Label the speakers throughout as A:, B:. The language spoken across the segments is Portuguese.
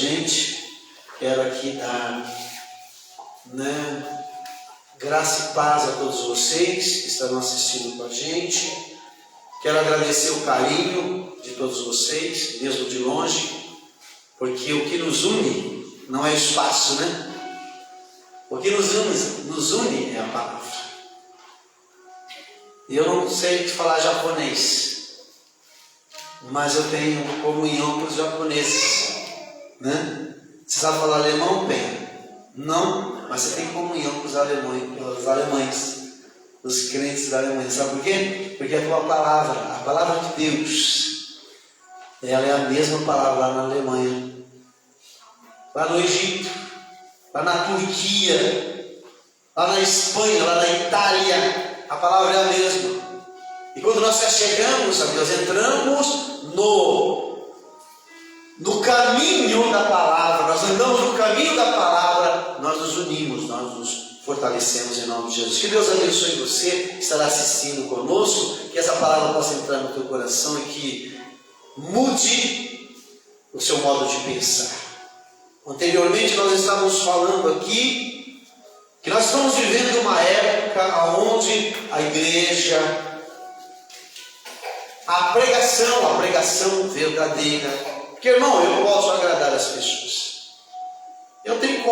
A: gente. Quero aqui dar, graça e paz a todos vocês que estão assistindo com a gente. Quero agradecer o carinho de todos vocês, mesmo de longe, porque o que nos une não é o espaço, O que nos une é a palavra. E eu não sei falar japonês, mas eu tenho comunhão com os japoneses, Você sabe falar alemão, bem? Não, mas você tem comunhão com os alemães, os crentes da Alemanha. Sabe por quê? Porque a tua palavra, a palavra de Deus, ela é a mesma palavra lá na Alemanha, lá no Egito, lá na Turquia, lá na Espanha, lá na Itália. A palavra é a mesma. E quando nós chegamos a Deus, entramos no caminho da palavra, nós andamos no caminho da palavra, nós nos unimos, nós nos fortalecemos em nome de Jesus. Que Deus abençoe você que estará assistindo conosco, que essa palavra possa entrar no teu coração e que mude o seu modo de pensar. Anteriormente nós estávamos falando aqui que nós estamos vivendo uma época onde a igreja, a pregação verdadeira, porque irmão, eu posso agradar as pessoas, eu tenho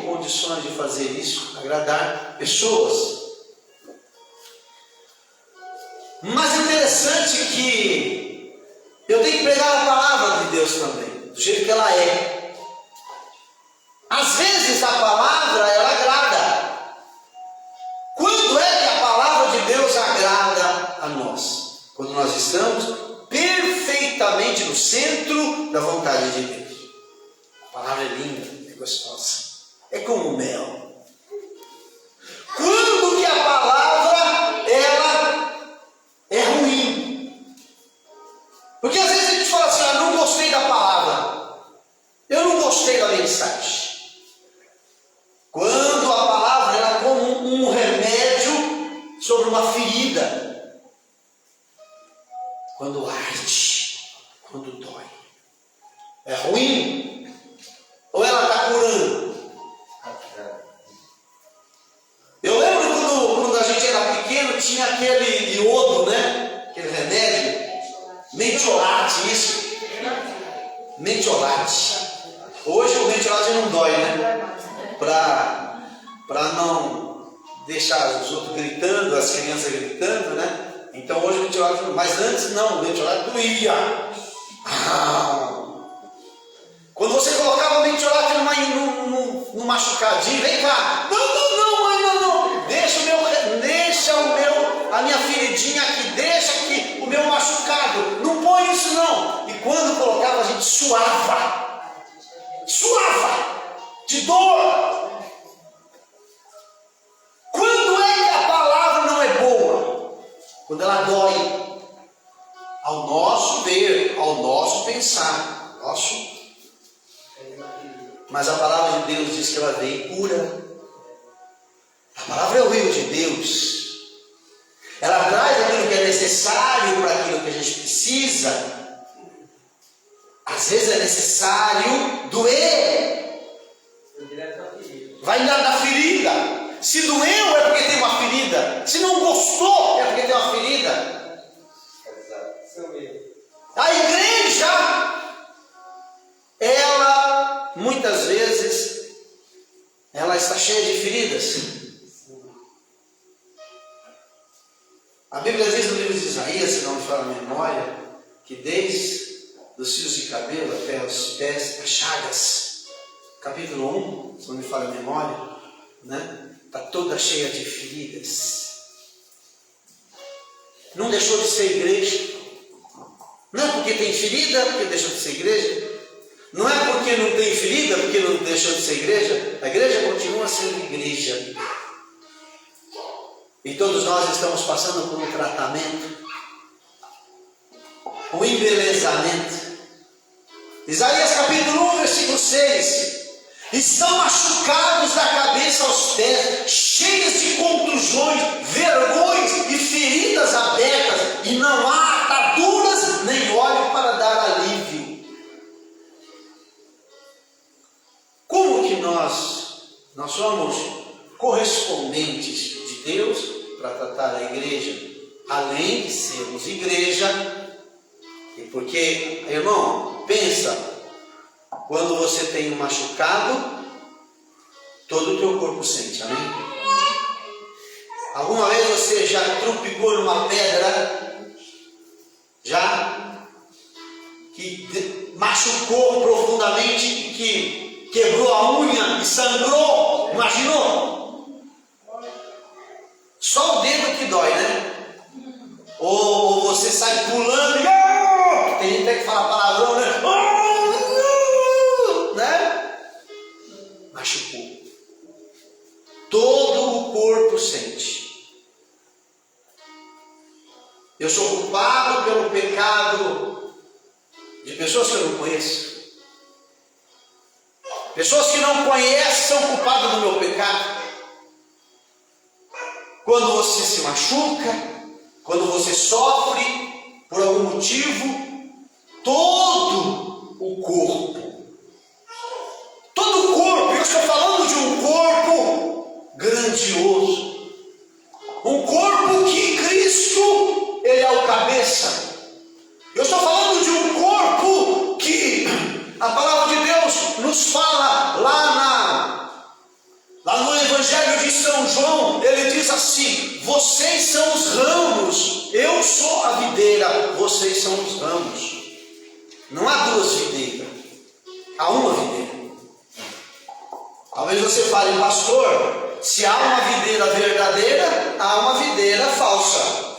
A: condições de fazer isso, agradar pessoas, mas é interessante que eu tenho que pregar a palavra de Deus também, do jeito que ela é. Às vezes a palavra, ela agrada. Quando é que a palavra de Deus agrada a nós? Quando nós estamos perfeitamente no centro da vontade de Deus. A palavra é linda, é gostosa, é como mel. Quando que a palavra, ela é ruim? Porque às vezes a gente fala assim, não gostei da palavra, eu não gostei da mensagem. Quando a palavra ela é como um remédio sobre uma ferida, quando arde, quando dói, é ruim? Ou ela está curando? Eu lembro quando a gente era pequeno, tinha aquele iodo, aquele remédio, mentiolate, isso, mentiolate. Hoje o mentiolate não dói, para não deixar os outros gritando, as crianças gritando, Então hoje o mentiolate, mas antes não, o mentiolate doía. Quando você colocava o mentiolate no machucadinho, vem cá, não, mãe, não, deixa a minha feridinha aqui, deixa aqui o meu machucado, não põe isso não. E quando colocava a gente suava de dor. Quando é que a palavra não é boa? Quando ela dói ao nosso ver, ao nosso pensar, mas a palavra de Deus diz que ela vem e cura. A palavra é o rio de Deus. Ela traz aquilo que é necessário para aquilo que a gente precisa. Às vezes é necessário doer. Vai dar ferida. Se doeu é porque tem uma ferida. Se não gostou é porque tem uma ferida. A igreja, ela muitas vezes ela está cheia de feridas. A Bíblia diz no livro de Isaías, se não me falha a memória, que desde os fios de cabelo até os pés, as chagas. Capítulo 1, se não me falha a memória, está toda cheia de feridas. Não deixou de ser igreja. Não é porque tem ferida, porque deixou de ser igreja. Não é porque não tem ferida, porque não deixou de ser igreja. A igreja continua sendo igreja. E todos nós estamos passando por um tratamento, um embelezamento. Isaías capítulo 1, versículo 6. Estão machucados da cabeça aos pés, cheios de contusões, vergões e feridas abertas, e não há ataduras nem óleo para dar alívio. nós somos correspondentes de Deus para tratar a igreja, além de sermos igreja. E porque, irmão, pensa, quando você tem um machucado, todo o teu corpo sente, amém? Alguma vez você já trupicou numa pedra, já, que machucou profundamente e que quebrou a unha e sangrou? Imaginou? Só o dedo que dói, né? Ou você sai pulando e tem gente que fala palavrão, né? Machucou. Todo o corpo sente. Eu sou culpado pelo pecado de pessoas que eu não conheço. Pessoas que não conhecem são culpadas do meu pecado. Quando você se machuca, quando você sofre por algum motivo, todo o corpo, eu estou falando de um corpo grandioso, um corpo que Cristo, Ele é o cabeça. Eu estou falando de um corpo que a palavra de Deus nos fala lá no Evangelho de São João. Ele diz assim: vocês são os ramos, eu sou a videira, vocês são os ramos. Não há duas videiras, há uma videira. Talvez você fale, pastor, se há uma videira verdadeira, há uma videira falsa.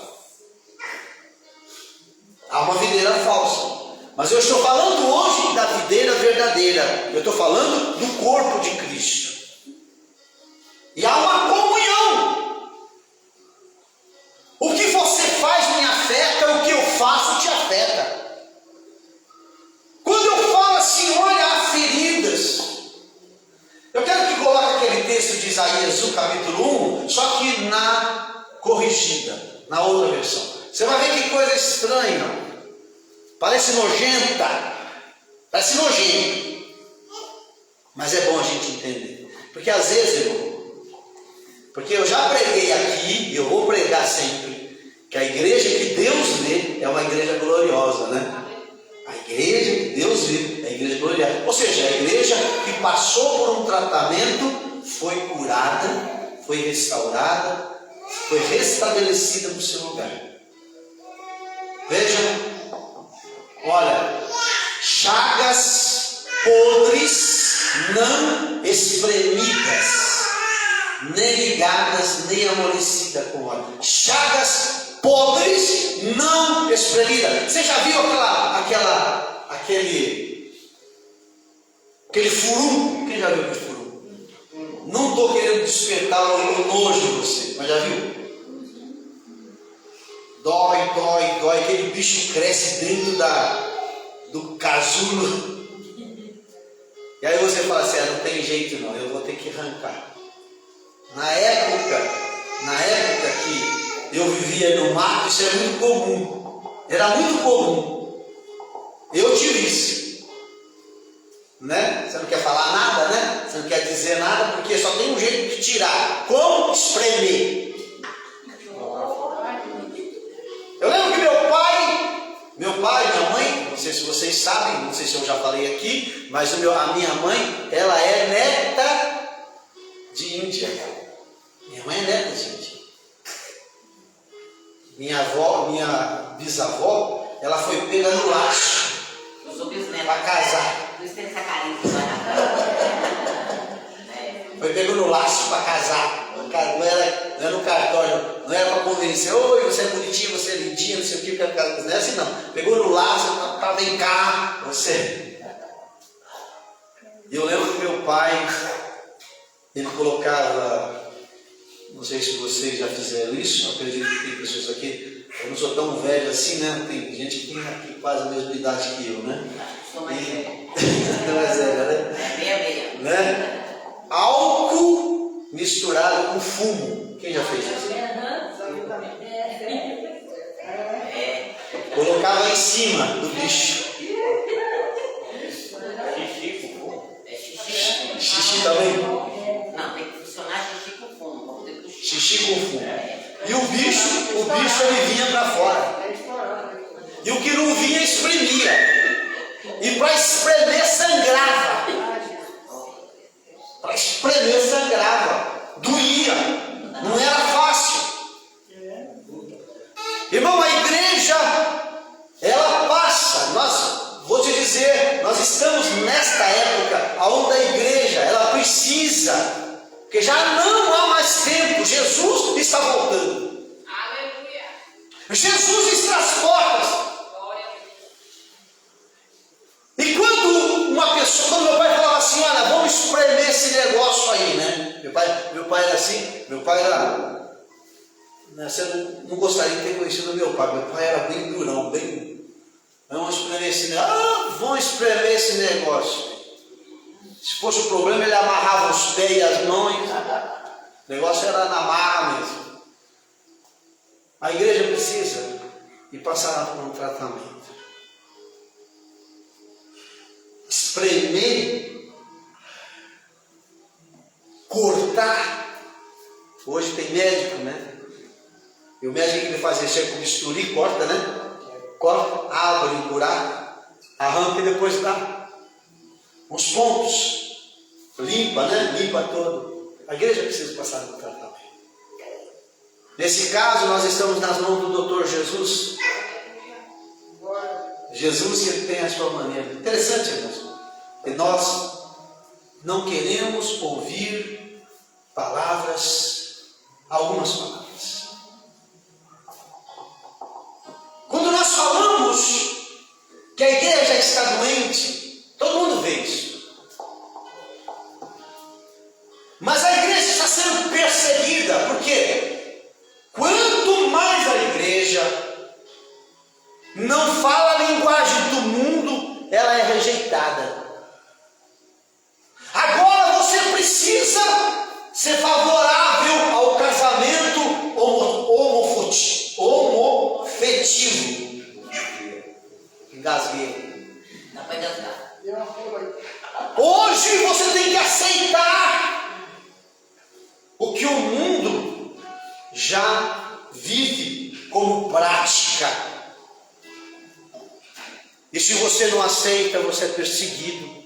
A: Há uma videira falsa. Mas eu estou falando hoje da videira verdadeira. Eu estou falando do corpo de Cristo. E há uma comunhão. O que você faz me afeta, o que eu faço te afeta. Quando eu falo assim, olha, há feridas. Eu quero que coloque aquele texto de Isaías, o capítulo 1, só que na corrigida, na outra versão. Você vai ver que coisa estranha. Parece nojenta. Parece nojento. Mas é bom a gente entender. Porque às vezes, irmão, porque eu já preguei aqui, e eu vou pregar sempre, que a igreja que Deus vê é uma igreja gloriosa, né? A igreja que Deus vê é a igreja gloriosa. Ou seja, a igreja que passou por um tratamento, foi curada, foi restaurada, foi restabelecida no seu lugar. Veja, olha, chagas podres não espremidas, nem ligadas, nem amolecidas com óleo. Chagas podres não espremidas. Você já viu aquele furúnculo? Quem já viu aquele furúnculo? Não estou querendo despertar o nojo de você, mas já viu? Dói. Aquele bicho cresce dentro do casulo. E aí você fala assim, não tem jeito não, eu vou ter que arrancar. Na época que eu vivia no mato, isso era muito comum. Era muito comum. Eu tive isso. Né? Você não quer falar nada, né? Você não quer dizer nada, porque só tem um jeito de tirar. Como? Espremer. Eu lembro que meu pai, minha mãe, não sei se vocês sabem, não sei se eu já falei aqui, mas a minha mãe, ela é neta de Índia. Minha mãe é neta de Índia. Minha bisavó, ela foi pega no laço para casar. Foi pego no laço para casar. Não era no cartório, não era para convencer, oi, você é bonitinho, você é lindinho, não sei o que, não é assim não. Pegou no laço, tá, vem cá, você. E eu lembro que meu pai, ele colocava, não sei se vocês já fizeram isso, eu acredito que tem pessoas aqui, eu não sou tão velho assim, né? Tem gente que tem aqui quase a mesma idade que eu, né?
B: Sou mais velha.
A: Mais velha, né?
B: É, meia.
A: Né? Álcool misturado com fumo. Quem já fez isso? Colocava em cima do bicho. Xixi também? bicho ele vinha para fora. E o que não vinha espremia. E para espremer sangrava. Para espremer sangrava. Doía. Não era fácil. Irmão, a igreja, ela passa. Vou te dizer, nós estamos nesta época onde a igreja, ela precisa, porque já não há mais tempo. Jesus está voltando. Aleluia. Jesus está às portas. E quando meu pai falava assim, olha, vamos espremer esse negócio aí, né? Meu pai era assim, você não gostaria de ter conhecido meu pai. Meu pai era bem durão, vamos espremer esse negócio. Vamos espremer esse negócio. Se fosse o problema, ele amarrava os pés e as mãos. O negócio era na marra mesmo. A igreja precisa de passar por um tratamento. Espremer, cortar. Hoje tem médico, né? E o médico que ele faz isso com bisturi, corta, né? Corta, abre um buraco, arranca e depois dá uns pontos, limpa, né? Limpa todo. A igreja precisa passar por tratamento. Nesse caso, nós estamos nas mãos do Dr. Jesus. Jesus, ele tem a sua maneira. Interessante, irmãos. E nós não queremos ouvir algumas palavras. Quando nós falamos que a igreja está doente, todo mundo vê isso. Mas a igreja está sendo perseguida, porque quanto mais a igreja não fala a linguagem do mundo, ela é rejeitada. Agora você precisa ser favorável ao casamento homofetivo. Engasguei. Dá para engasgar. Hoje você tem que aceitar o que o mundo já vive como prática. E se você não aceita, você é perseguido.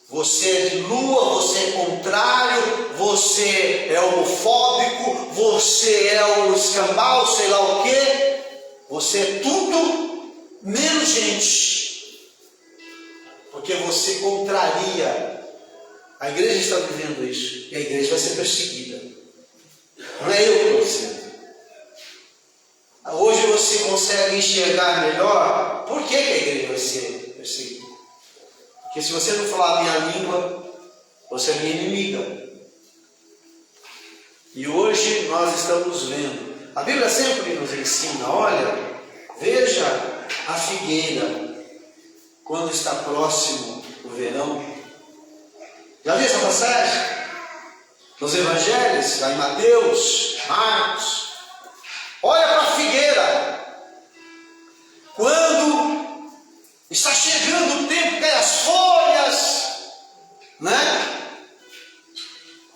A: Você é de lua, você é contrário, você é homofóbico, você é o escambau, sei lá o quê. Você é tudo menos gente. Porque você contraria. A igreja está vivendo isso. E a igreja vai ser perseguida. Não é eu que estou dizendo. Hoje você consegue enxergar melhor por que a igreja vai ser perseguida. Porque se você não falar a minha língua, você é minha inimiga. E hoje nós estamos vendo. A Bíblia sempre nos ensina, olha, veja a figueira quando está próximo o verão. Já viu essa passagem? Nos evangelhos, lá em Mateus, Marcos. Olha para a figueira. Quando está chegando o tempo que as folhas, né?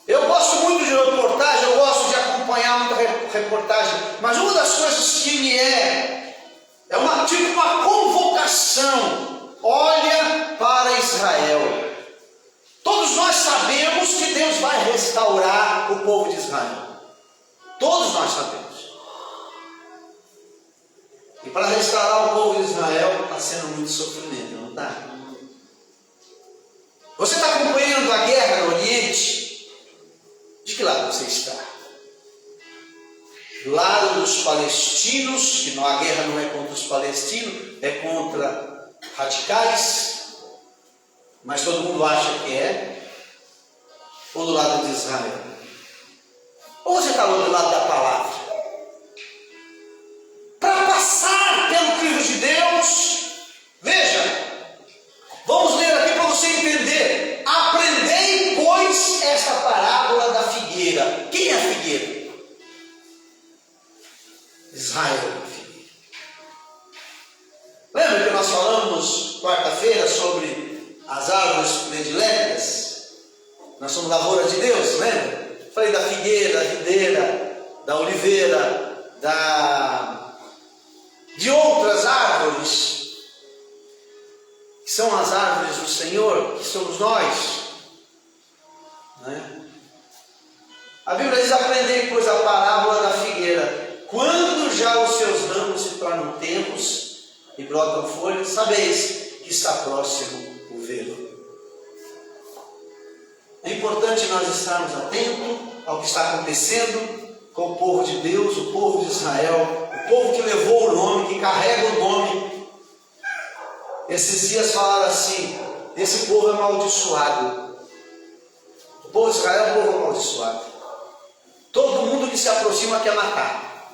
A: Eu gosto muito de reportagem, eu gosto de acompanhar muita reportagem, mas uma das coisas que me é uma convocação. Olha para Israel. Todos nós sabemos que Deus vai restaurar o povo de Israel. Todos nós sabemos. E para restaurar o povo de Israel está sendo muito sofrimento, não está? Você está acompanhando a guerra no Oriente? De que lado você está? Do lado dos palestinos, que a guerra não é contra os palestinos, é contra radicais, mas todo mundo acha que é, ou do lado de Israel? Ou você está do lado da palavra? Para passar pelo crivo de Deus, veja, vamos ler aqui para você entender. Aprendei, pois, esta parábola da figueira. Quem é a figueira? Israel é a figueira. Lembra que nós falamos quarta-feira sobre as árvores prediletas? Nós somos lavoura de Deus, lembra? Falei da figueira, da videira, da oliveira, de outras árvores, que são as árvores do Senhor, que somos nós, né? A Bíblia diz: aprendei, pois, a parábola da figueira. Quando já os seus ramos se tornam tenros e brotam folhas, sabeis que está próximo o verão. É importante nós estarmos atentos ao que está acontecendo com o povo de Deus, o povo de Israel, o povo que levou o nome, que carrega o nome. Esses dias falaram assim: esse povo é amaldiçoado. O povo de Israel é um povo amaldiçoado. Todo mundo que se aproxima quer matar.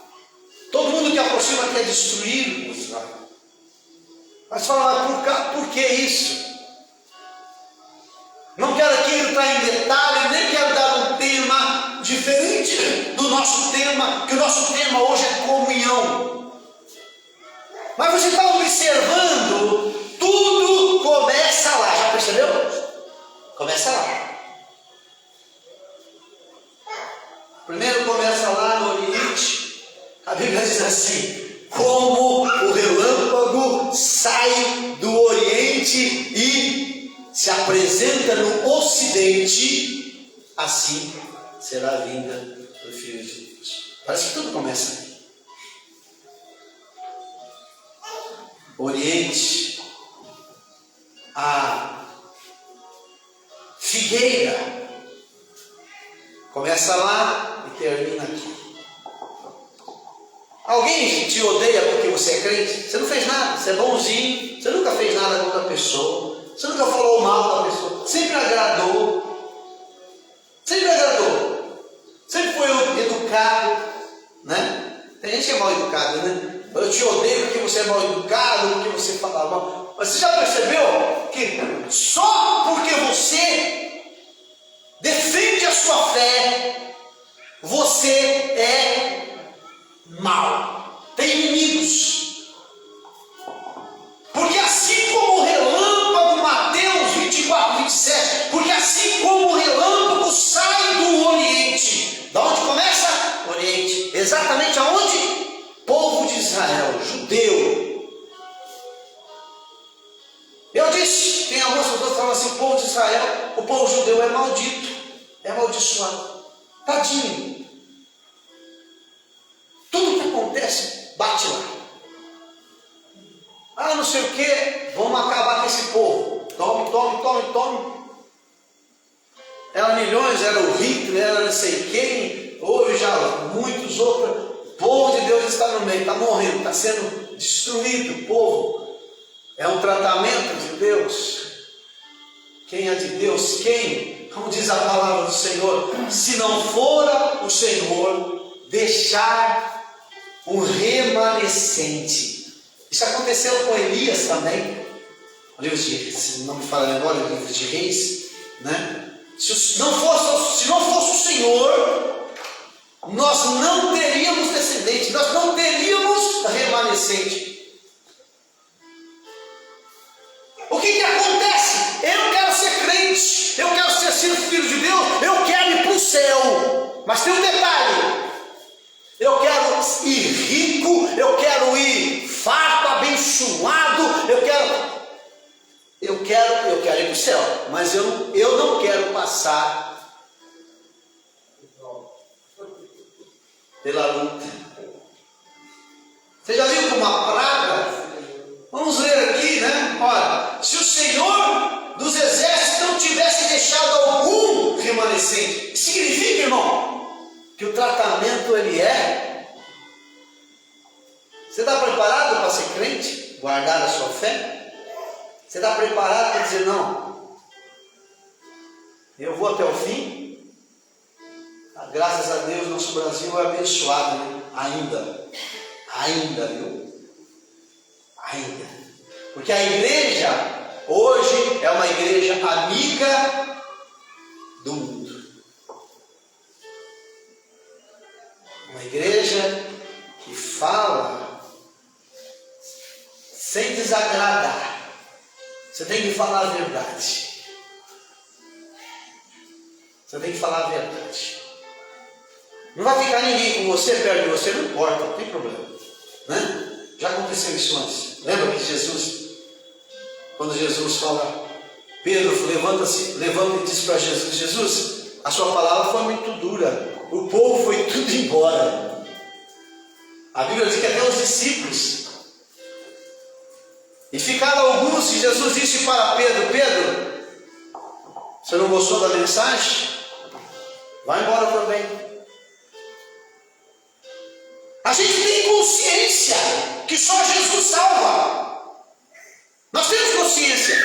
A: Todo mundo que aproxima quer destruir o Israel. Mas fala: mas por que isso? Não quero aqui entrar em detalhe, nem quero dar um tema diferente do nosso tema, que o nosso tema hoje é comunhão. Mas você está observando, tudo começa lá, já percebeu? Começa lá. Primeiro começa lá no Oriente. A Bíblia diz assim: como o relâmpago sai do Oriente e se apresenta no Ocidente, assim será a vinda do Filho de Deus. Parece que tudo começa aqui. Oriente, a figueira, começa lá e termina aqui. Alguém te odeia porque você é crente? Você não fez nada, você é bonzinho, você nunca fez nada contra a pessoa, você nunca falou mal da pessoa, sempre agradou, sempre foi educado, né? Tem gente que é mal educado, né? Eu te odeio porque você é mal educado, porque você fala mal. Mas você já percebeu que só porque você defende a sua fé, você é mal, tem inimigos? Porque assim como o relâmpago, Mateus 24:27, porque assim como o relâmpago sai do Oriente, da onde começa? Oriente, exatamente aonde? Povo de Israel, judeu. Eu disse, tem algumas pessoas que falam assim: o povo de Israel, o povo judeu é maldito, é amaldiçoado, tadinho. Tudo que acontece, bate lá. Ah, não sei o que, vamos acabar com esse povo. Tome. Era milhões, era o Hitler, era não sei quem, hoje já muitos outros. O povo de Deus está no meio, está morrendo, está sendo destruído. O povo é um tratamento de Deus. Quem é de Deus? Quem? Como diz a palavra do Senhor: se não fora o Senhor deixar um remanescente. Isso aconteceu com Elias também. O livro de, se não me falha agora, o livro de Reis, né? Se não fosse o Senhor, nós não teríamos descendente, nós não teríamos remanescente. O que acontece? Eu quero ser crente, eu quero ser filho de Deus, eu quero ir para o céu. Mas tem um detalhe: eu quero ir rico, eu quero ir farto, abençoado, eu quero ir para o céu, mas eu não quero passar pela luta. Você já viu como uma praga? Vamos ler aqui, né? Olha, se o Senhor dos Exércitos não tivesse deixado algum remanescente, significa, irmão, que o tratamento ele é. Você está preparado para ser crente? Guardar a sua fé? Você está preparado para dizer: não, eu vou até o fim? Graças a Deus, nosso Brasil é abençoado, né? Ainda, viu? Ainda. Porque a igreja hoje é uma igreja amiga do mundo. Uma igreja que fala sem desagradar. Você tem que falar a verdade. Você tem que falar a verdade. Não vai ficar ninguém com você, perto de você, não importa, não tem problema. Né? Já aconteceu isso antes. Lembra que Jesus, quando Jesus fala, Pedro levanta-se, levanta e diz para Jesus, Jesus, a sua palavra foi muito dura, o povo foi tudo embora. A Bíblia diz que até os discípulos. E ficaram alguns, e Jesus disse para Pedro, Pedro, você não gostou da mensagem? Vai embora também. A gente tem consciência que só Jesus salva. Nós temos consciência.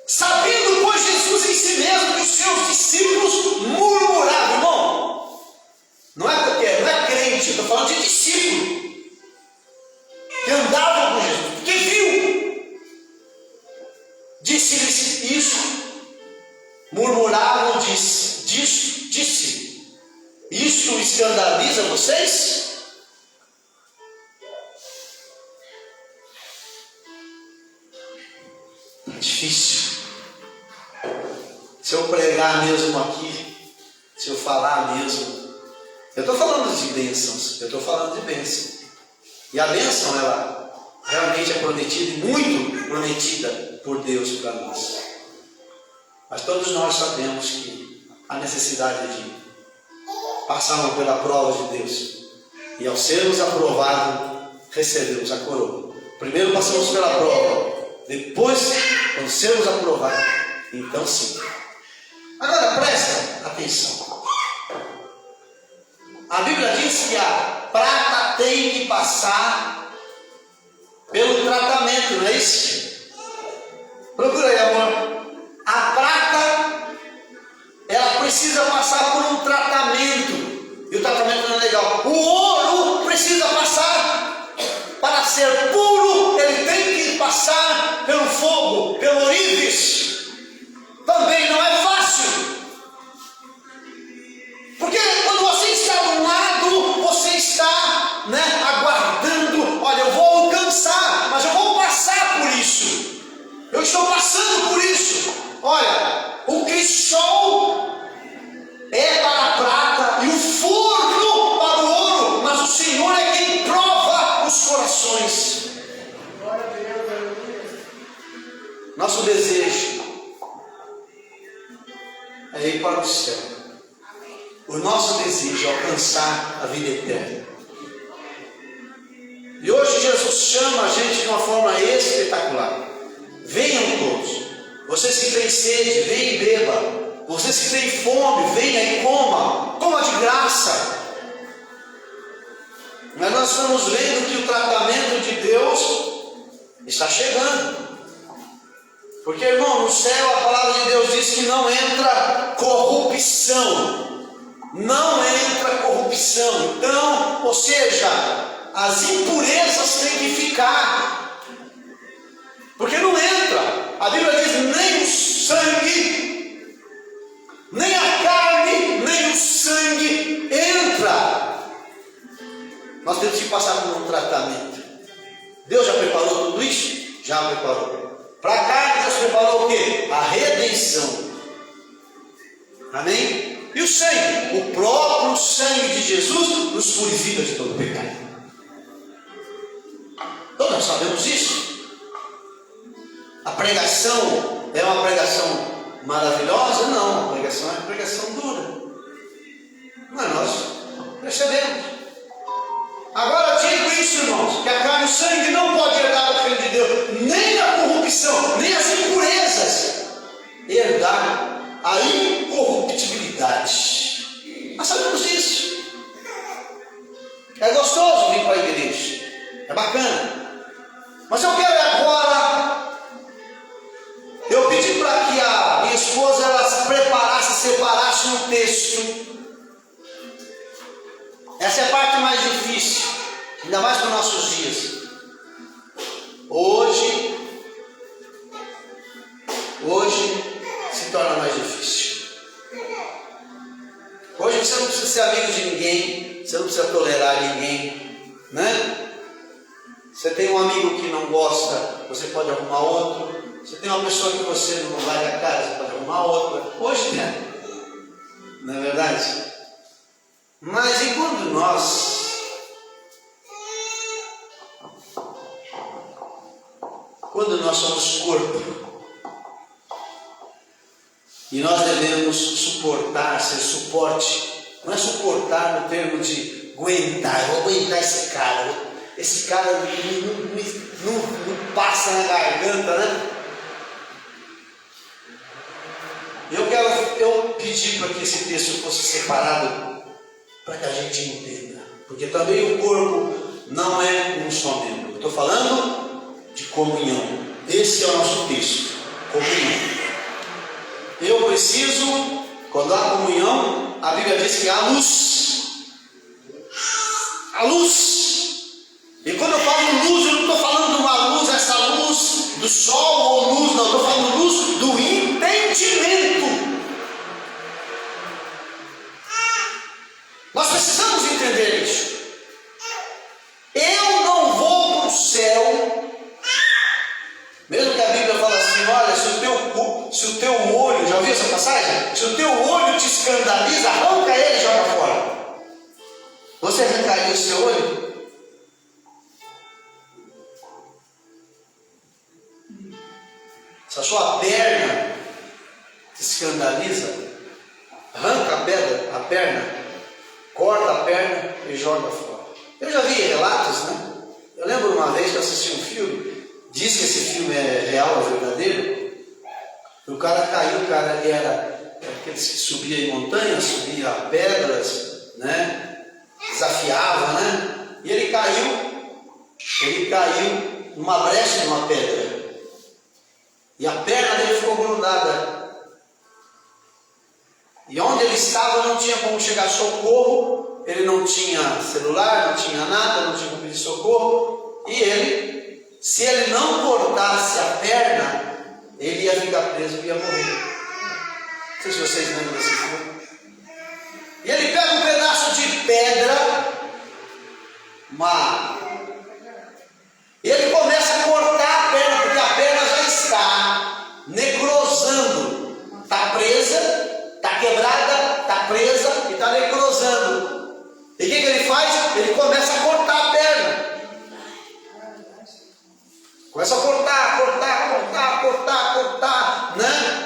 A: Sabendo, pois, Jesus em si mesmo que os seus discípulos murmuravam. Irmão, não é crente, eu estou falando de discípulo. Que andavam com Jesus, porque viu. Disse-lhes isso. Murmuravam, disse. Isso escandaliza vocês? É difícil. Se eu pregar mesmo aqui, se eu falar mesmo, eu estou falando de bênçãos, eu estou falando de bênção. E a bênção, ela realmente é prometida, e muito prometida por Deus para nós. Mas todos nós sabemos que há necessidade de passarmos pela prova de Deus. E ao sermos aprovados, recebemos a coroa. Primeiro passamos pela prova, depois, quando sermos aprovados, então sim. Agora presta atenção. A Bíblia diz que a prata tem que passar pelo tratamento, não é isso? Procura aí, amor. A prata, ela precisa passar por um tratamento. E o tratamento não é legal. O ouro precisa passar. Para ser puro, ele tem que passar pelo fogo, pelo ourives. Também não é fácil. Porque quando você está de um lado, você está, aguardando. Olha, eu vou alcançar, mas eu vou passar por isso. Eu estou passando por isso. Olha, o crisol é para a prata e o forno para o ouro, mas o Senhor é quem prova os corações. Nosso desejo é ir para o céu. O nosso desejo é alcançar a vida eterna. E hoje Jesus chama a gente de uma forma espetacular. Venham todos. Vocês que têm sede, venham e beba. Vocês que têm fome, venham e coma. Coma de graça. Mas nós estamos vendo que o tratamento de Deus está chegando. Porque, irmão, no céu a palavra de Deus diz que não entra corrupção. Não entra corrupção. Então, ou seja, as impurezas têm que ficar. Porque não entra. A Bíblia diz nem o sangue, nem a carne, nem o sangue entra. Nós temos que passar por um tratamento. Deus já preparou tudo isso? Já preparou. Para a carne Deus preparou o quê? A redenção. Amém? E o sangue? O próprio sangue de Jesus nos purifica de todo pecado. Então nós sabemos isso. A pregação é uma pregação maravilhosa? Não, a pregação é uma pregação dura. Mas nós percebemos. Agora eu digo isso, irmãos, que a carne e o sangue não pode herdar o Filho de Deus, nem a corrupção, nem as impurezas, herdar a incorruptibilidade. Nós sabemos disso. É gostoso vir para a igreja, é bacana. Mas eu quero agora, eu pedi para que a minha esposa ela separasse um texto. Essa é a parte mais difícil, ainda mais para os nossos dias. Hoje se torna mais difícil. Hoje você não precisa ser amigo de ninguém, você não precisa tolerar ninguém, né? Você tem um amigo que não gosta, você pode arrumar outro. Você tem uma pessoa que você não vai da casa, você pode arrumar outra. Hoje, né? Não é verdade? Mas e quando nós somos corpo, e nós devemos suportar, ser suporte, não é suportar no termo de aguentar, eu vou aguentar esse cara não passa na garganta, né? Eu pedi para que esse texto fosse separado para que a gente entenda, porque também o corpo não é um só membro. Estou falando de comunhão. Esse é o nosso texto, comunhão. Eu preciso, quando há comunhão, a Bíblia diz que há luz. Há luz. E quando eu falo luz, eu não estou falando de uma luz, essa luz do sol ou luz, não. Estou falando luz do entendimento. Nós precisamos entender isso. Eu não vou para o céu, mesmo que a Bíblia fala assim, olha, se o teu olho, já ouviu essa passagem? Se o teu olho te escandaliza, arranca ele e joga fora. Você arrancaria o seu olho? Se a sua perna te escandaliza, arranca a perna, corta a perna e joga fora. Eu já vi relatos, né? Eu lembro uma vez que eu assisti um filme, diz que esse filme é real, é verdadeiro. O cara caiu, ele era aqueles que subia em montanhas, subia pedras, né? Desafiava, né? E ele caiu numa brecha de uma pedra. E a perna dele ficou grudada. E onde ele estava não tinha como chegar socorro. Ele não tinha celular, não tinha nada, não tinha como pedir socorro. E ele, se ele não cortasse a perna, ele ia ficar preso e ia morrer. Não sei se vocês lembram desse filme. E ele pega um pedaço de pedra, e ele começa a cortar a perna, porque a perna já está necrosando. Está presa, está quebrada, está presa e está necrosando. E o que ele faz? Ele começa a cortar a perna. Começa a cortar, né?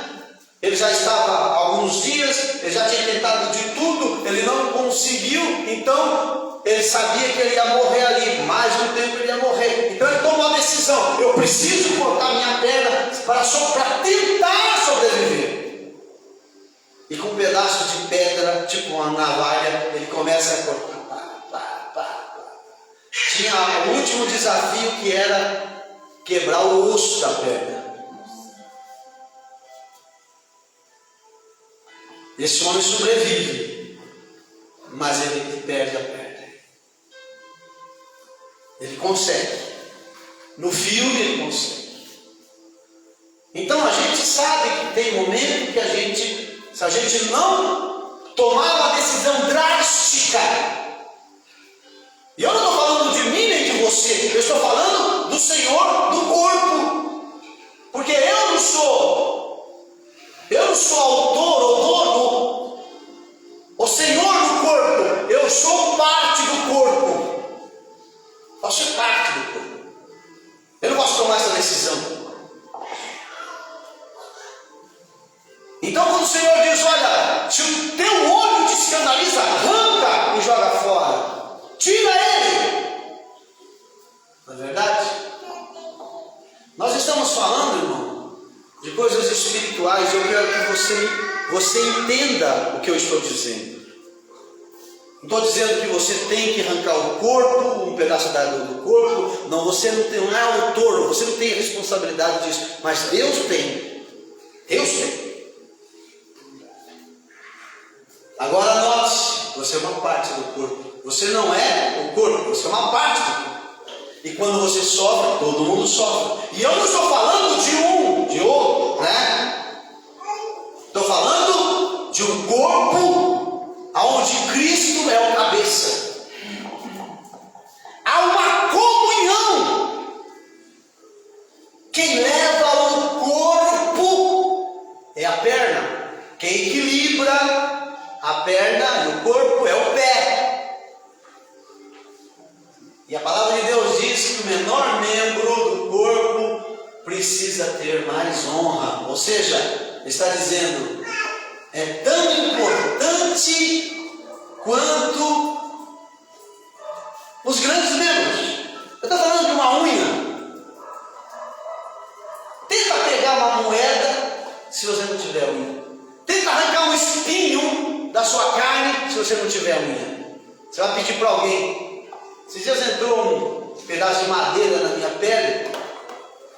A: Ele já estava há alguns dias, ele já tinha tentado de tudo, ele não conseguiu, então ele sabia que ele ia morrer ali, mais um tempo ele ia morrer. Então ele tomou uma decisão: eu preciso cortar minha perna para tentar sobreviver. E com um pedaço de pedra, tipo uma navalha, ele começa a cortar. Tinha o último desafio, que era quebrar o osso da perna. Esse homem sobrevive, mas ele perde a perna. Ele consegue. No filme ele consegue. Então a gente sabe que tem momento que se a gente não tomar uma decisão drástica, e eu não estou falando de mim nem de você, eu estou falando do Senhor do corpo, porque eu não sou autor ou dono, o Senhor do corpo, eu sou parte do corpo, posso ser parte do corpo, eu não posso tomar essa decisão. Então quando o Senhor diz, olha, se o teu olho te escandaliza, arranca e joga fora, tira ele. Não é verdade? Nós estamos falando, irmão, de coisas espirituais. Eu quero que você entenda o que eu estou dizendo. Não estou dizendo que você tem que arrancar o corpo, um pedaço do corpo. Não, você não é autor, você não tem responsabilidade disso. Mas Deus tem. Deus tem. Agora note, você é uma parte do corpo. Você não é o corpo, você é uma parte do corpo. E quando você sofre, todo mundo sofre. E eu não estou falando de outro, né? Estou falando de um corpo onde Cristo é o cabeça. Há uma comunhão. Quem leva o corpo é a perna. Quem equilibra a perna e o corpo é o pé. E a palavra de Deus diz que o menor membro do corpo precisa ter mais honra. Ou seja, está dizendo, é tão importante quanto os grandes membros. Eu estou falando de uma unha. Tenta pegar uma moeda se você não tiver unha. Tenta arrancar um espinho da sua carne se você não tiver unha. Você vai pedir para alguém. Esses dias entrou um pedaço de madeira na minha pele,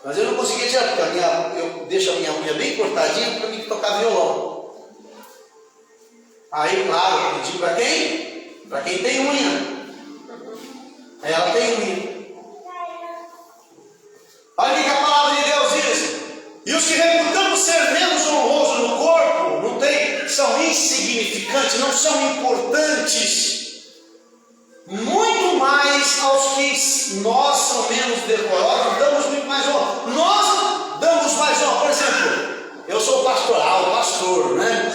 A: mas eu não conseguia tirar, porque eu deixo a minha unha bem cortadinha para mim tocar violão. Aí, claro, eu pedi para quem? Para quem tem unha. Aí ela tem unha. Olha o que a palavra de Deus diz. E os que reputamos ser menos honrosos no corpo, não tem, são insignificantes, não são importantes. Muito mais aos que nós são menos decorosos, damos muito mais honra. Nós damos mais honra. Por exemplo, eu sou pastor, né?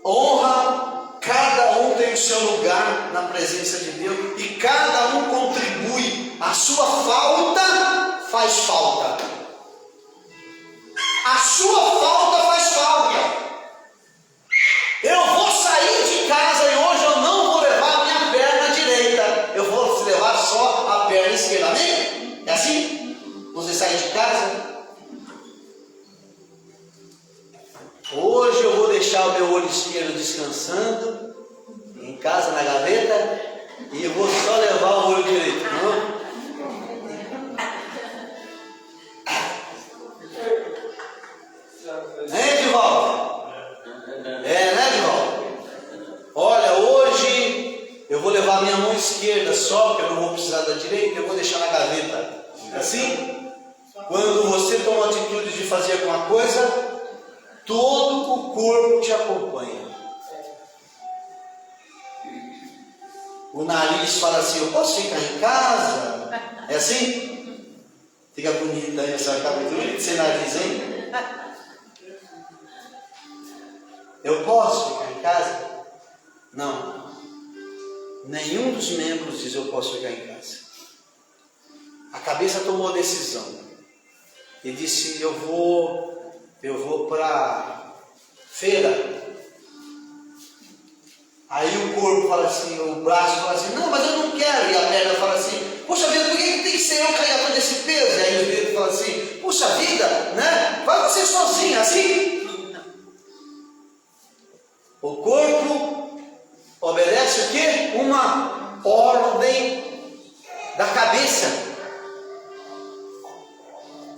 A: Honra, cada um tem o seu lugar na presença de Deus e cada um contribui. A sua falta faz falta. A sua falta faz falta. Eu vou sair de casa e hoje eu não vou levar a minha perna direita. Eu vou levar só a perna esquerda. Amém? É assim? Você sai de casa. Hoje eu vou deixar o meu olho esquerdo descansando em casa, na gaveta, e eu vou só levar o olho direito. Não? Né, Edivaldo? Né, Edivaldo? Olha, hoje eu vou levar a minha mão esquerda só, porque eu não vou precisar da direita, eu vou deixar na gaveta. Assim, quando você toma a atitude de fazer alguma coisa, todo o corpo te acompanha. O nariz fala assim, eu posso ficar em casa? É assim? Fica bonita aí essa captura sem nariz, hein? Eu posso ficar em casa? Não. Nenhum dos membros diz eu posso ficar em casa. A cabeça tomou a decisão. E disse, eu vou para feira. Aí o corpo fala assim, o braço fala assim, não, mas eu não quero. E a perna fala assim, poxa vida, por que tem que ser eu carregar todo esse peso? E aí os dedos falam assim, puxa vida, né? Vai você sozinho, assim. O corpo obedece o quê? Uma ordem da cabeça.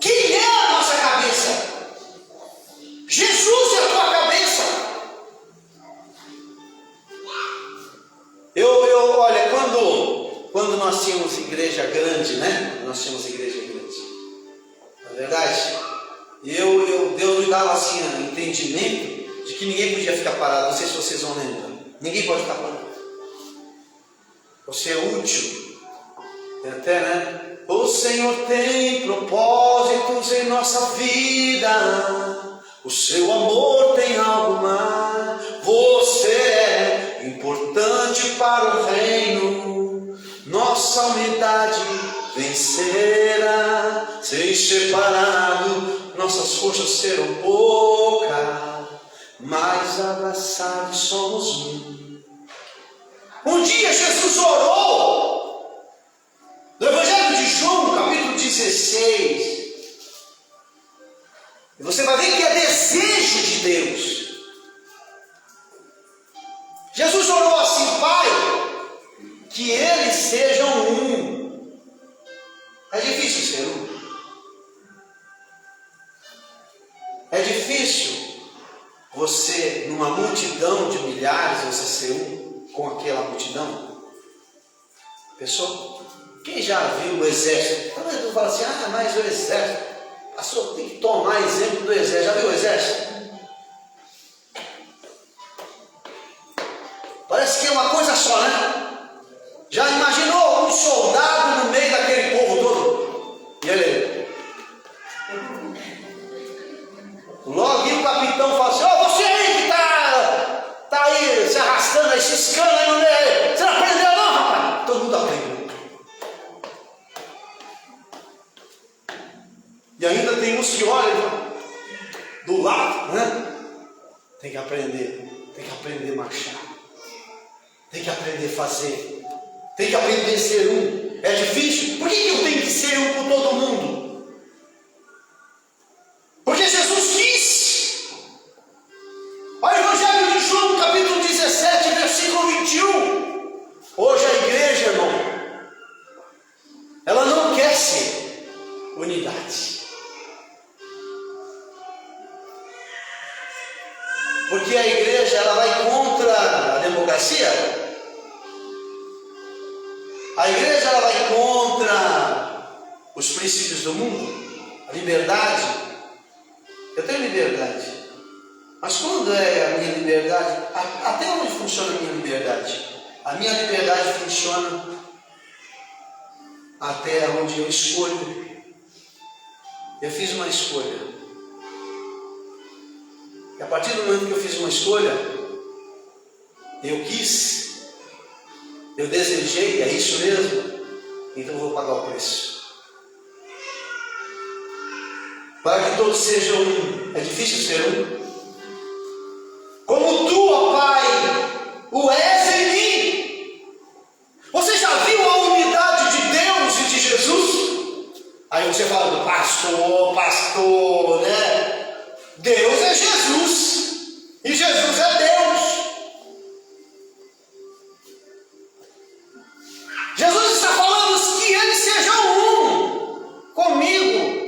A: Quem é a nossa cabeça? Jesus é a tua cabeça. Olha, quando nós tínhamos igreja grande, né? Nós tínhamos igreja grande. Na verdade, Deus me dava assim um entendimento de que ninguém podia ficar parado. Não sei se vocês vão lembrar. Ninguém pode ficar parado. Você é útil. Até, né? O Senhor tem propósitos em nossa vida. O seu amor tem algo mais. Você é importante para o reino. Nossa unidade vencerá. Sem separado, nossas forças serão poucas, mas abraçados somos um. Um dia Jesus orou. No Evangelho de João, capítulo 16. E você vai ver que é desejo de Deus. Jesus orou assim, Pai, que eles sejam um. É difícil ser um. É difícil você, numa multidão de milhares, você ser um com aquela multidão. Pessoal, quem já viu o exército? Talvez tu fala assim, mas o exército, pastor, tem que tomar exemplo do exército. Já viu o exército? Parece que é uma coisa só, né? Já imaginou um soldado no meio daquele povo todo? E ele... Logo o capitão fala assim, você aí, E ainda tem uns que olham do lado, né? Tem que aprender a marchar. Tem que aprender a fazer. Tem que aprender a ser um. É difícil? Por que eu tenho que ser um com todo mundo? Porque Jesus quis. Olha o Evangelho de João, capítulo 17, versículo 21. Hoje a igreja, irmão, ela não quer ser unidade. Porque a igreja, ela vai contra a democracia. A igreja, ela vai contra os princípios do mundo, a liberdade. Eu tenho liberdade, mas quando é a minha liberdade, até onde funciona a minha liberdade? A minha liberdade funciona até onde eu escolho. Eu fiz uma escolha. E a partir do momento que eu fiz uma escolha, eu quis, eu desejei, é isso mesmo, então eu vou pagar o preço. Para que todos sejam um. É difícil ser um. Como tu, ó Pai, o és em mim. Você já viu a unidade de Deus e de Jesus? Aí você fala, pastor, né? Deus é Jesus. E Jesus é Deus. Jesus está falando que eles sejam um comigo.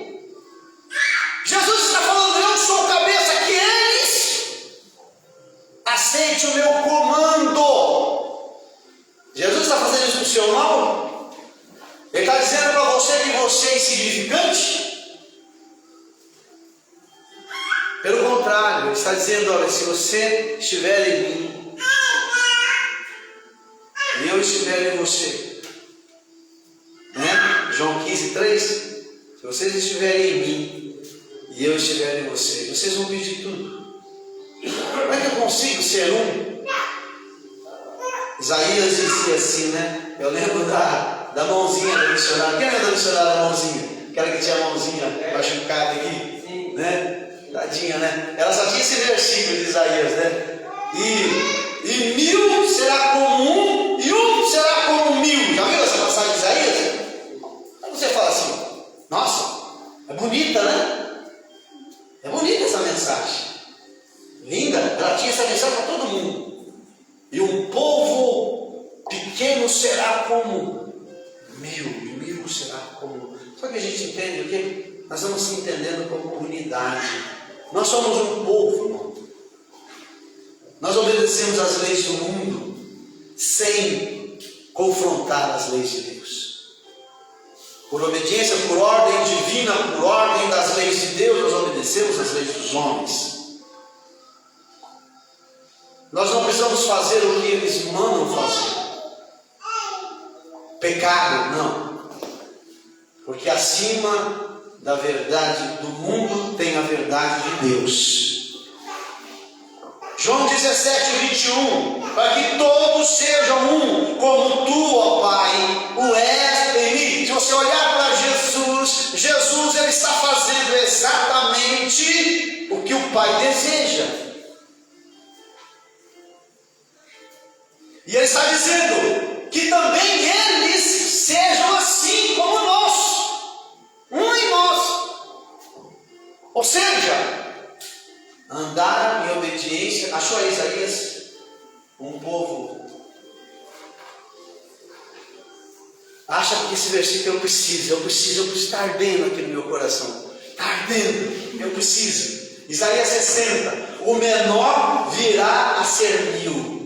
A: Jesus está falando, eu sou cabeça, que eles aceite o meu comando. Jesus está fazendo isso funcional? Ele está dizendo para você que você é insignificante? Pelo contrário, ele está dizendo, olha, se você estiver em mim, e eu estiver em você, né? João 15:3, se vocês estiverem em mim, e eu estiver em você, vocês vão pedir tudo. Como é que eu consigo ser um? Isaías dizia assim, né? Eu lembro da mãozinha da missionária. Quem lembra da missionária da mãozinha? Aquela que tinha a mãozinha machucada aqui, né? Tadinha, né? Ela só tinha esse versículo de Isaías, né? E 1000 será como um, e um será como 1000. Já viu essa passagem de Isaías? Aí você fala assim, nossa, é bonita, né? É bonita essa mensagem. Linda. Ela tinha essa mensagem para todo mundo. E um povo pequeno será como 1000, e 1000 será como... Só que a gente entende o quê? Nós vamos se entendendo como unidade. Nós somos um povo, irmão. Nós obedecemos às leis do mundo sem confrontar as leis de Deus. Por obediência, por ordem divina, por ordem das leis de Deus, nós obedecemos às leis dos homens. Nós não precisamos fazer o que eles mandam fazer. Pecado, não. Porque acima da verdade do mundo tem a verdade de Deus. João 17:21, para que todos sejam um, como tu, ó Pai, o és em mim. Se você olhar para Jesus, Jesus ele está fazendo exatamente o que o Pai deseja. E ele está dizendo que também eles sejam assim como nós. Um em nós. Ou seja, andar em obediência. Achou aí, Isaías? Um povo acha que esse versículo eu preciso estar ardendo aqui no meu coração. Está ardendo, eu preciso. Isaías 60, o menor virá a ser 1000.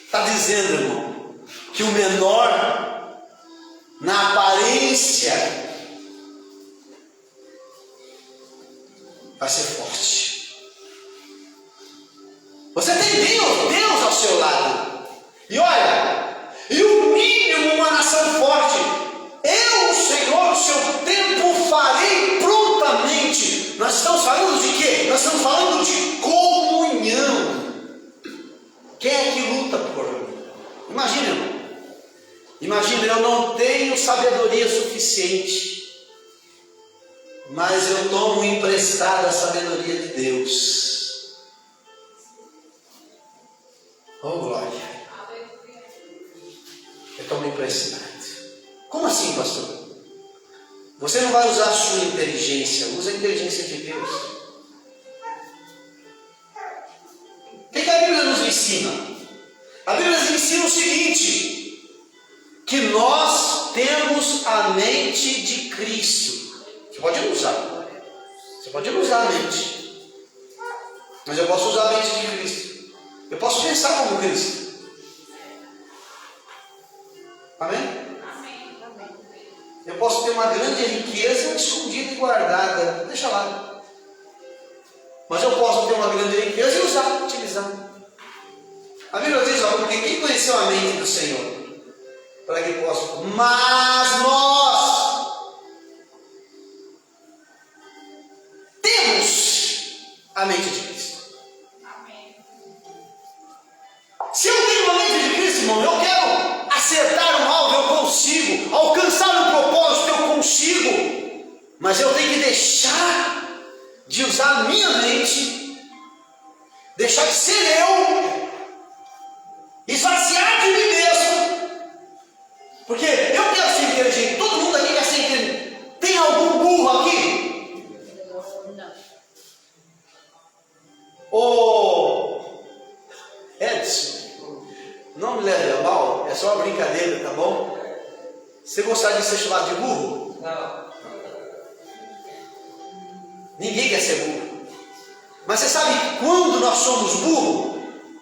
A: Está dizendo, irmão, que o menor na aparência vai ser forte. Você tem Deus ao seu lado. E olha, e o mínimo uma nação forte, eu, Senhor, o seu tempo farei prontamente. Nós estamos falando de quê? Nós estamos falando de comunhão. Quem é que luta por mim? Imagina, irmão. Imagina, eu não tenho sabedoria suficiente mas eu tomo emprestada a sabedoria de Deus. Oh, glória! Eu tomo emprestado. Como assim, pastor? Você não vai usar a sua inteligência, usa a inteligência de Deus. O que a Bíblia nos ensina? A Bíblia nos ensina o seguinte: que nós temos a mente de Cristo. Você pode não usar. Você pode não usar a mente. Mas eu posso usar a mente de Cristo. Eu posso pensar como Cristo. Amém? Eu posso ter uma grande riqueza escondida e guardada. Deixa lá. Mas eu posso ter uma grande riqueza e usar, utilizar. A Bíblia diz, porque quem conheceu a mente do Senhor? Para que possa. Mas nós temos a mente de Cristo. Se eu tenho a mente de Cristo, irmão, eu quero acertar um alvo, eu consigo. Alcançar um propósito, eu consigo. Mas eu tenho que deixar de usar a minha mente, deixar de ser eu, esvaziar de mim mesmo. Porque eu quero ser inteligente, todo mundo aqui quer ser inteligente. Tem algum burro aqui? Ô Edson, não me leve a mal, é só uma brincadeira, tá bom? Você gostaria de ser chamado de burro? Não. Ninguém quer ser burro. Mas você sabe quando nós somos burros?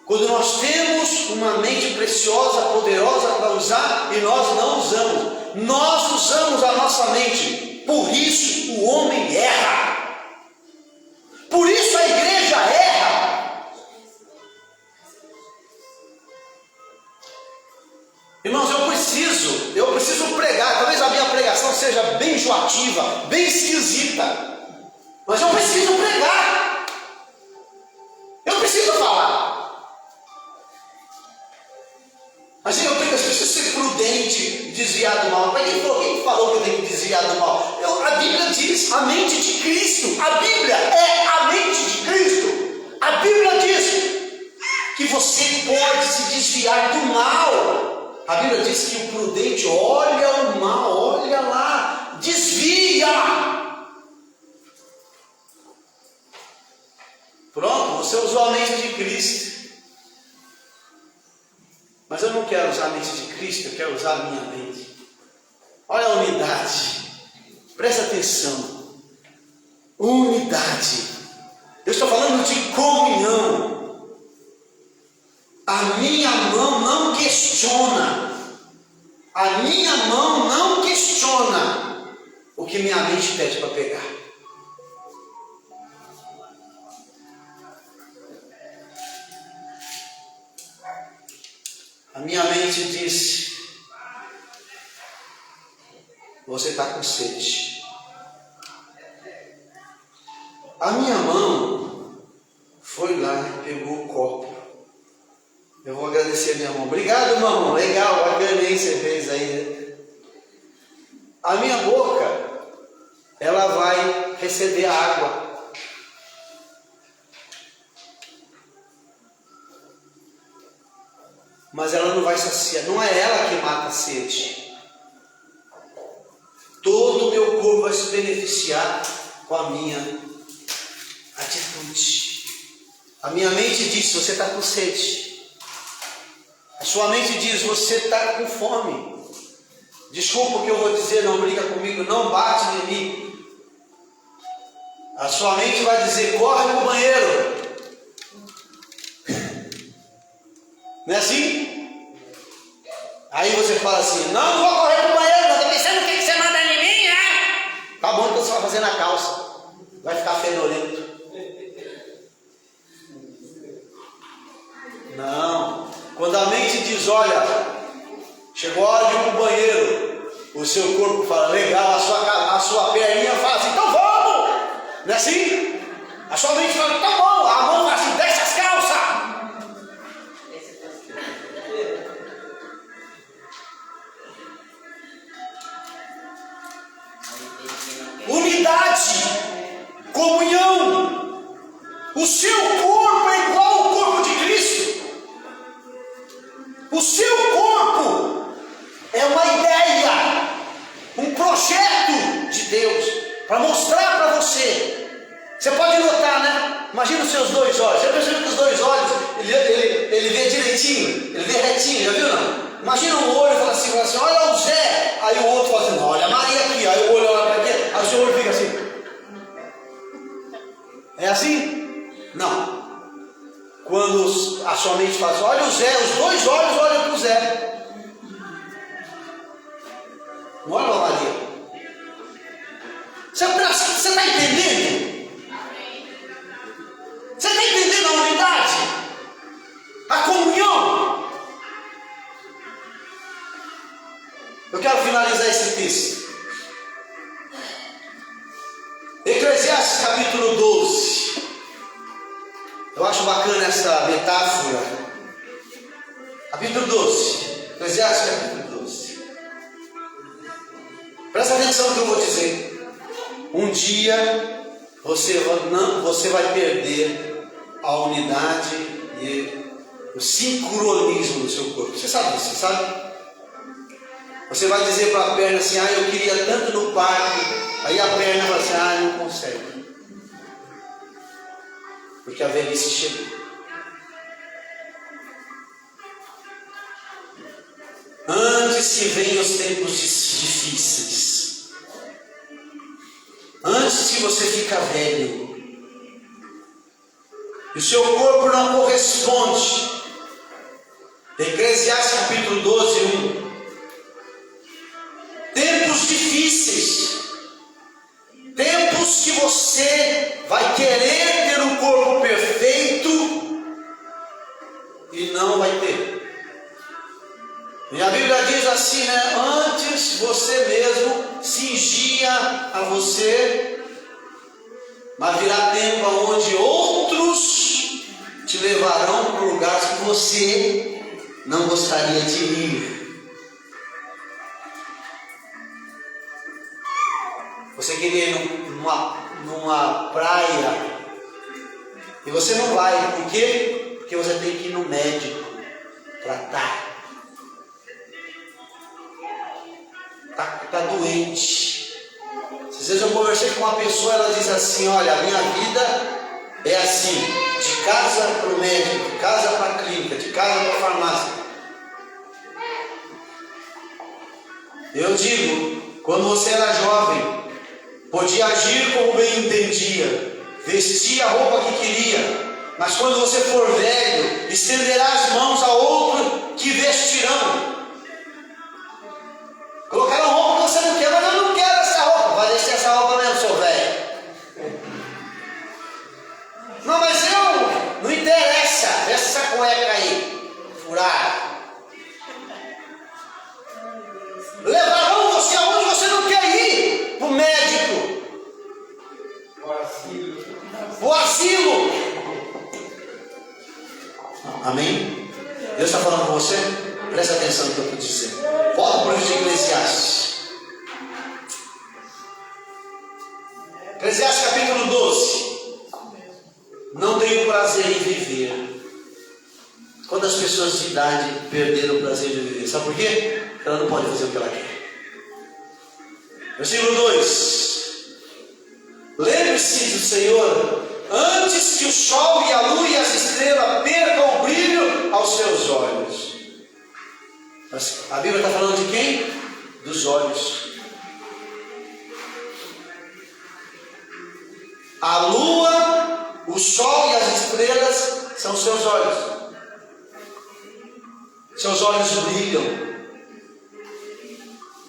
A: Quando nós temos uma mente preciosa, poderosa para usar e nós não usamos. Nós usamos a nossa mente. Por isso o homem erra. Por isso a igreja erra. Irmãos, eu preciso pregar. Talvez a minha pregação seja bem enjoativa, bem esquisita. Mas eu preciso pregar. Eu preciso falar. Mas eu tenho que ser prudente e desviar do mal. Mas quem falou que eu tenho que desviar do mal? A Bíblia diz, a mente de Cristo. A Bíblia é a mente de Cristo. A Bíblia diz que você pode se desviar do mal. A Bíblia diz que o prudente olha o mal, olha lá, desvia. Pronto, você usou a mente de Cristo. Mas eu não quero usar a mente de Cristo, eu quero usar a minha mente. Olha a unidade. Presta atenção. Unidade. Eu estou falando de comunhão. A minha mão não questiona. A minha mão não questiona o que minha mente pede para pegar. A minha mente disse: você está com sede. A minha mão foi lá e pegou o copo. Eu vou agradecer a minha mão. Obrigado, irmão. Legal, bacana aí você fez aí, né? A minha boca, ela vai receber a água. Mas ela não vai saciar, não é ela que mata a sede. Todo o meu corpo vai se beneficiar com a minha atitude. A minha mente diz: você está com sede. A sua mente diz: você está com fome. Desculpa o que eu vou dizer, não briga comigo, não bate em mim. A sua mente vai dizer: corre para o banheiro. Não é assim? Aí você fala assim: não vou correr para o banheiro, estou pensando o que você manda em mim, né? Tá bom, então você vai fazer na calça. Vai ficar fedorento. Não. Quando a mente diz: olha, chegou a hora de ir para o banheiro, o seu corpo fala: legal, a sua perninha fala assim: então vamos. Não é assim? A sua mente fala: tá bom. A mão fala assim: desce as calças. Unidade. unidade, comunhão. O seu corpo é igual ao corpo de Cristo. O seu corpo é uma ideia, um projeto de Deus para mostrar para você. Você pode notar, né? Imagina os seus dois olhos. Você percebe que os dois olhos, ele vê direitinho, ele vê retinho, já viu não? Imagina um olho e fala assim, olha o Zé. Aí o outro fala assim, olha a Maria aqui. Aí o olho olha para aqui, aí o seu olho fica assim. É assim? Não. Quando a sua mente fala assim, olha o Zé, os dois olhos olham para o Zé. Não olha a Maria. Você está entendendo? Você está entendendo a unidade? A comunhão? Eu quero finalizar esse texto. Eclesiastes capítulo 12. Eu acho bacana essa metáfora. Capítulo 12. Eclesiastes capítulo 12. Presta atenção no que eu vou dizer. Um dia você vai perder a unidade e o sincronismo do seu corpo. Você sabe disso, sabe? Você vai dizer para a perna assim, eu queria tanto no parque. Aí a perna vai assim, não consegue. Porque a velhice chegou. Antes que venham os tempos difíceis. Antes que você fica velho. E o seu corpo não corresponde. Eclesiastes capítulo 12, 1. Tempos difíceis. Tempos que você vai querer ter um corpo perfeito e não vai ter. E a Bíblia diz assim, né? Antes você mesmo cingia a você, mas virá tempo onde outros te levarão para lugares que você não gostaria de ir. Você queria ir numa praia e você não vai, por quê? Porque você tem que ir no médico tratar. Está doente. Às vezes eu conversei com uma pessoa, ela diz assim, olha, a minha vida é assim, de casa para o médico, de casa para a clínica, de casa para a farmácia. Eu digo, quando você era jovem, podia agir como bem entendia, vestir a roupa que queria, mas quando você for velho, estenderá as mãos a outro que vestirão. Colocaram roupa que você não quer, mas eu não quero essa roupa. Vai deixar essa roupa mesmo, seu velho. Não, mas não interessa. Essa cueca aí, furada. Levarão você aonde você não quer ir. Para o médico. O asilo. Amém? Deus está falando com você? Presta atenção no que eu estou dizendo. Volta para o livro de Eclesiastes. Eclesiastes capítulo 12. Não tenho prazer em viver. Quantas pessoas de idade perderam o prazer de viver? Sabe por quê? Porque ela não pode fazer o que ela quer. Versículo 2. Lembre-se do Senhor antes que o sol e a lua e as estrelas percam o brilho aos seus olhos. A Bíblia está falando de quem? Dos olhos. A lua, o sol e as estrelas são seus olhos. Seus olhos brilham.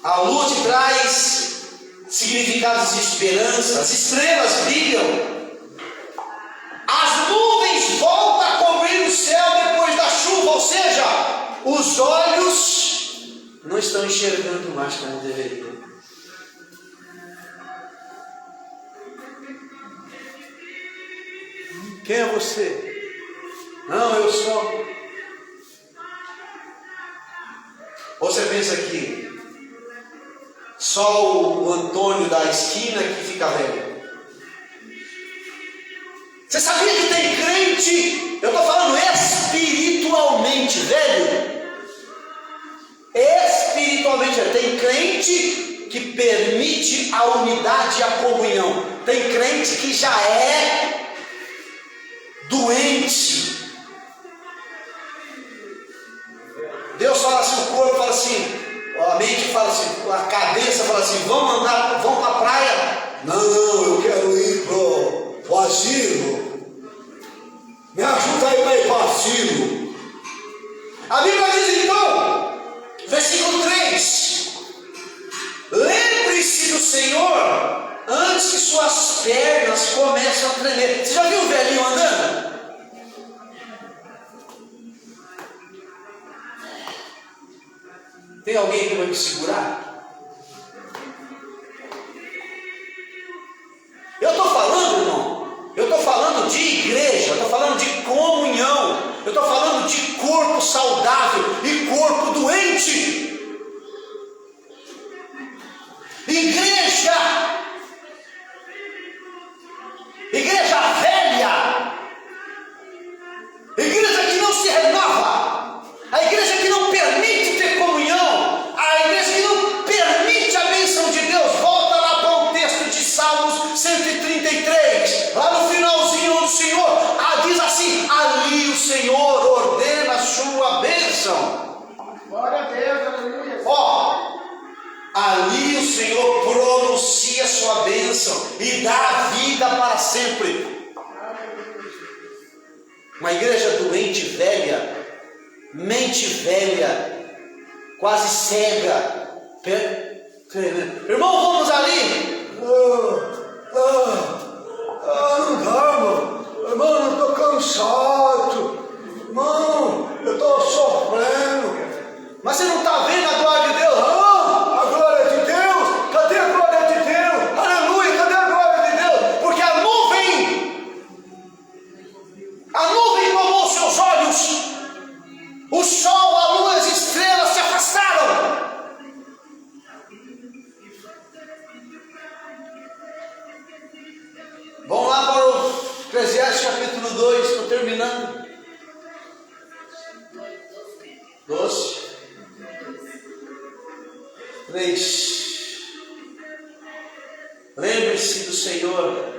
A: A lua te traz significados de esperança. As estrelas brilham. As nuvens voltam a cobrir o céu depois da chuva, ou seja, os olhos não estão enxergando mais como deveriam. Quem é você? Não, eu sou. Ou você pensa que só o Antônio da esquina que fica velho. Você sabia que tem crente, eu estou falando espiritualmente velho? Espiritualmente velho. Tem crente que permite a unidade e a comunhão. Tem crente que já é doente. Deus fala assim, o corpo fala assim, a mente fala assim, a cabeça fala assim, vamos para a praia? Não, eu quero ir para o asilo. Me ajuda aí para ir para o asilo. A Bíblia diz então, versículo 3, lembre-se do Senhor antes que suas pernas comecem a tremer. Você já viu o velhinho andando? Tem alguém que vai me segurar? Eu estou falando, irmão, eu estou falando de igreja, eu estou falando de comunhão, eu estou falando de corpo saudável e corpo doente. Igreja velha, igreja que não se renova, a igreja que não permite ter comunhão, a igreja que não permite a bênção de Deus. Volta lá para o texto de Salmos 133, lá no finalzinho do Senhor, diz assim, ali o Senhor ordena a sua bênção.
B: Glória a Deus, aleluia.
A: Ali o Senhor pronuncia a sua bênção e dá vida para sempre. Uma igreja doente, velha, mente velha, quase cega. Irmão, vamos ali. Não dá, irmão, eu estou cansado. Irmão, eu estou sofrendo. Mas você não está vendo a glória de Deus? A glória de Deus? Cadê a glória de Deus? Aleluia, cadê a glória de Deus? Porque a nuvem tomou seus olhos. O sol, a lua, as estrelas se afastaram. Vamos lá para o Eclesiastes capítulo 2, estou terminando. 12, 3. Lembre-se do Senhor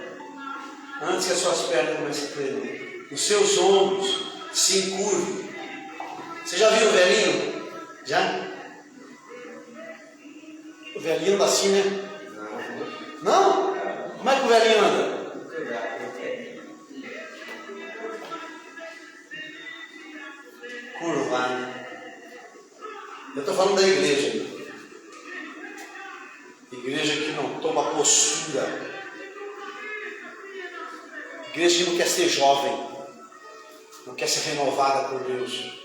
A: antes que as suas pernas comecem a tremer, os seus ombros se encurvem. Você já viu o velhinho? Já? O velhinho anda assim, né? Não? Como é que o velhinho anda? Curvado. Eu estou falando da igreja. Igreja que não toma postura. Igreja que não quer ser jovem. Não quer ser renovada por Deus.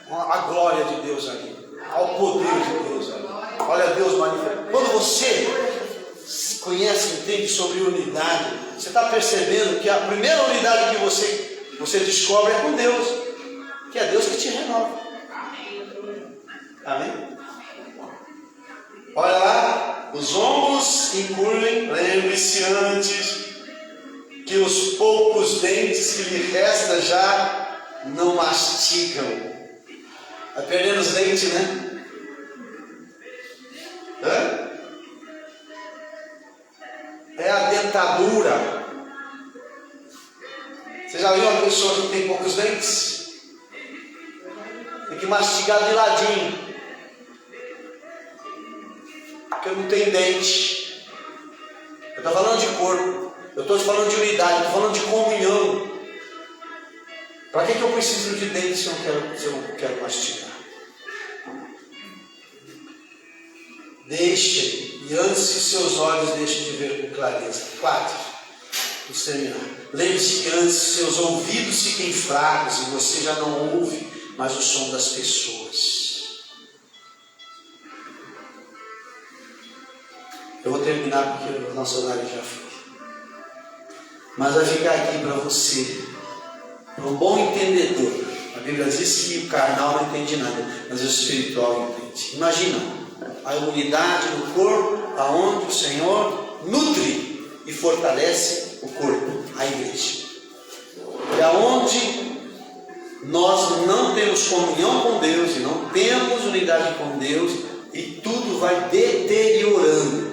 A: A glória de Deus ali, ao poder de Deus ali. Olha Deus manifestado. Quando você conhece, entende sobre unidade, você está percebendo que a primeira unidade que você descobre é com Deus, que é Deus que te renova. Amém? Olha lá, os ombros encurvem, lembre-se antes que os poucos dentes que lhe restam já não mastigam. Vai perdendo os dentes, né? É a dentadura. Você já viu uma pessoa que tem poucos dentes? Tem que mastigar de ladinho, porque não tem dente. Eu estou falando de corpo, eu estou falando de unidade, eu estou falando de comunhão. Para que eu preciso de dentes se eu não quero mastigar? Deixe, e antes que seus olhos deixem de ver com clareza. 4. Vamos terminar. Lembre-se que antes seus ouvidos fiquem fracos e você já não ouve mais o som das pessoas. Eu vou terminar porque o nosso horário já foi. Mas vai ficar aqui para você, para um bom entendedor, vai Bíblia diz que o carnal não entende nada, mas o espiritual entende. Imagina a unidade do corpo, aonde o Senhor nutre e fortalece o corpo, a igreja. E aonde nós não temos comunhão com Deus e não temos unidade com Deus, e tudo vai deteriorando.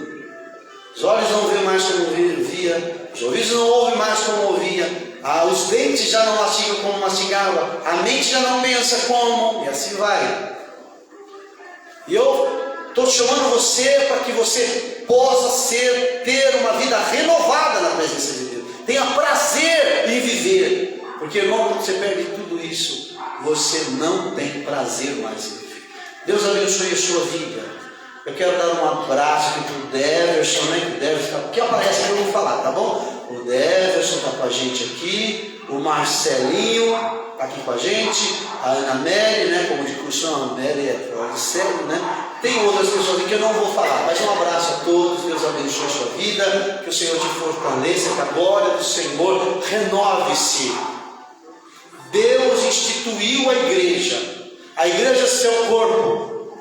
A: Os olhos não veem mais como via, os ouvidos não ouvem mais como ouvia, os dentes já não mastigam como mastigava, a mente já não pensa como, e assim vai. E eu estou chamando você para que você possa ter uma vida renovada na presença de Deus. Tenha prazer em viver. Porque, irmão, quando você perde tudo isso, você não tem prazer mais em viver. Deus abençoe a sua vida. Eu quero dar um abraço aqui para o Deverson, né? Que o Deverson, porque aparece que eu vou falar, tá bom? O Deverson está com a gente aqui, o Marcelinho está aqui com a gente, a Ana Mary, né? Como de curso, a Ana Mary é fora de sério, né? Tem outras pessoas aqui que eu não vou falar, mas um abraço a todos, Deus abençoe a sua vida, que o Senhor te fortaleça, que a glória do Senhor renove-se. Deus instituiu a igreja é seu corpo.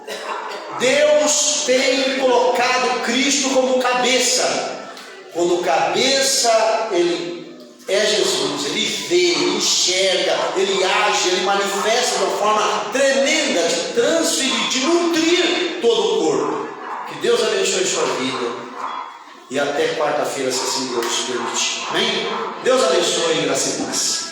A: Deus tem colocado Cristo como cabeça. Quando o cabeça, ele é Jesus, ele vê, ele enxerga, ele age, ele manifesta de uma forma tremenda de transferir, de nutrir todo o corpo. Que Deus abençoe sua vida. E até quarta-feira, se assim Deus permitir. Amém? Deus abençoe, graça e paz.